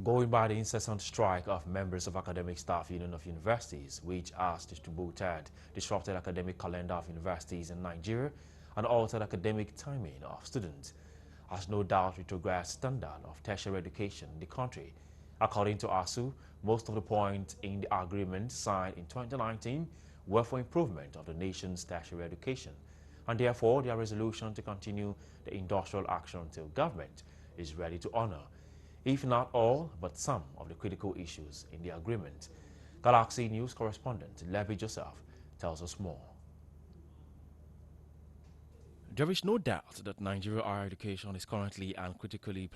Going by the incessant strike of members of Academic Staff Union of Universities, which has disrupted academic calendar of universities in Nigeria and altered academic timing of students, has no doubt retrogressed standard of tertiary education in the country. According to ASU, most of the points in the agreement signed in 2019 were for improvement of the nation's tertiary education, and therefore their resolution to continue the industrial action until government is ready to honor, if not all, but some of the critical issues in the agreement. Galaxy News correspondent Levy Joseph tells us more. There is no doubt that Nigerian higher education is currently and critically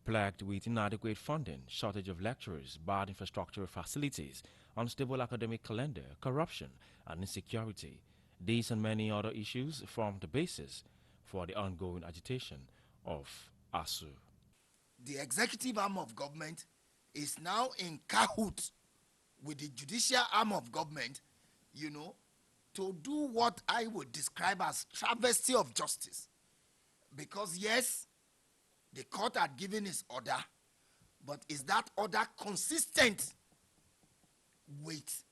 plagued with inadequate funding, shortage of lecturers, bad infrastructural facilities, unstable academic calendar, corruption, and insecurity. These and many other issues form the basis for the ongoing agitation of ASU. The executive arm of government is now in cahoots with the judicial arm of government, to do what I would describe as travesty of justice. Because yes, the court had given its order, but is that order consistent with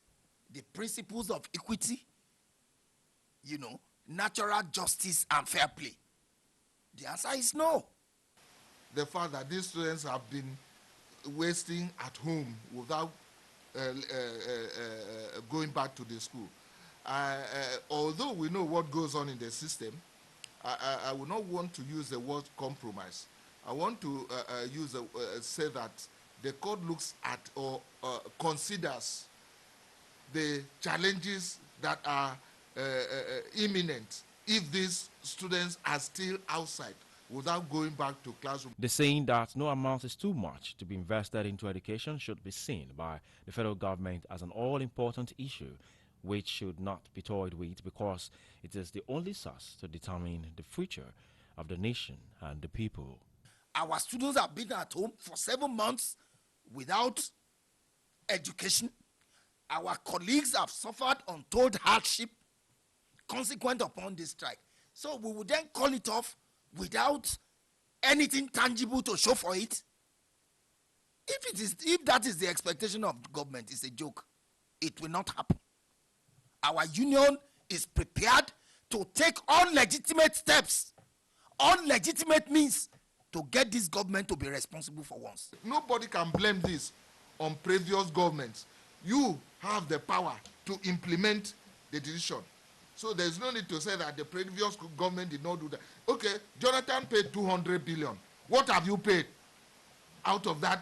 the principles of equity, natural justice and fair play? The answer is no. The fact that these students have been wasting at home without going back to the school. Although we know what goes on in the system, I would not want to use the word compromise. I want to say that the court looks at or considers the challenges that are imminent if these students are still outside without going back to classroom. The saying that no amount is too much to be invested into education should be seen by the federal government as an all-important issue which should not be toyed with, because it is the only source to determine the future of the nation and the people. Our students have been at home for 7 months without education. Our colleagues have suffered untold hardship consequent upon this strike. So we would then call it off without anything tangible to show for it. If that is the expectation of the government, it's a joke. It will not happen. Our union is prepared to take all legitimate steps, all legitimate means to get this government to be responsible for once. Nobody can blame this on previous governments. You have the power to implement the decision. So there's no need to say that the previous government did not do that. Okay, Jonathan paid 200 billion. What have you paid out of that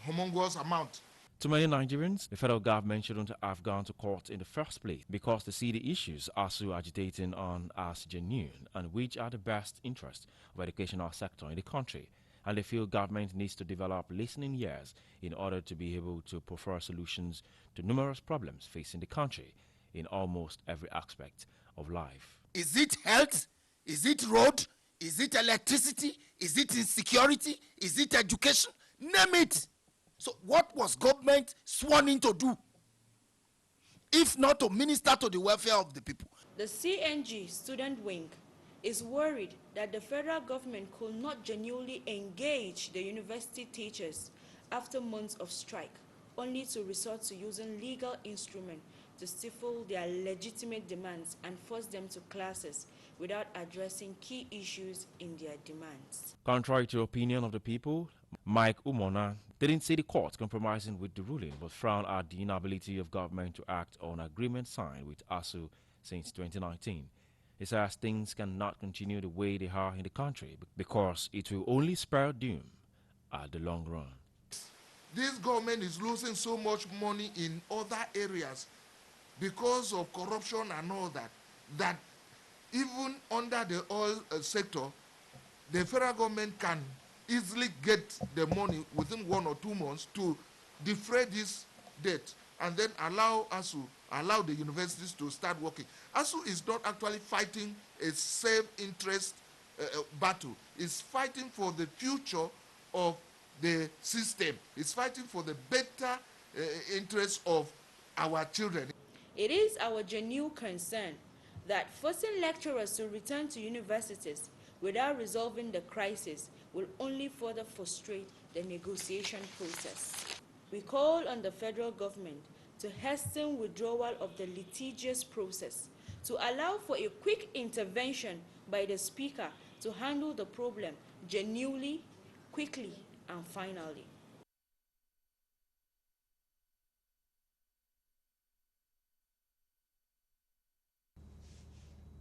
humongous amount? To many Nigerians, the federal government shouldn't have gone to court in the first place, because they see the issues ASU agitating on as genuine and which are the best interest of the educational sector in the country. And they feel government needs to develop listening ears in order to be able to prefer solutions to numerous problems facing the country in almost every aspect of life. Is it health? Is it road? Is it electricity? Is it insecurity? Is it education? Name it. So what was government sworn in to do, if not to minister to the welfare of the people? The CNG student wing is worried that the federal government could not genuinely engage the university teachers after months of strike, only to resort to using legal instruments to stifle their legitimate demands and force them to classes without addressing key issues in their demands. Contrary to the opinion of the people, Mike Umona didn't see the court compromising with the ruling, but frowned at the inability of government to act on agreement signed with ASU since 2019. He says things cannot continue the way they are in the country because it will only spell doom at the long run. This government is losing so much money in other areas because of corruption and all that, that even under the oil sector, the federal government can easily get the money within 1 or 2 months to defray this debt and then allow the universities to start working. ASU is not actually fighting a self-interest battle. It's fighting for the future of the system. It's fighting for the better interests of our children. It is our genuine concern that forcing lecturers to return to universities without resolving the crisis will only further frustrate the negotiation process. We call on the federal government to hasten withdrawal of the litigious process, to allow for a quick intervention by the Speaker to handle the problem genuinely, quickly, and finally.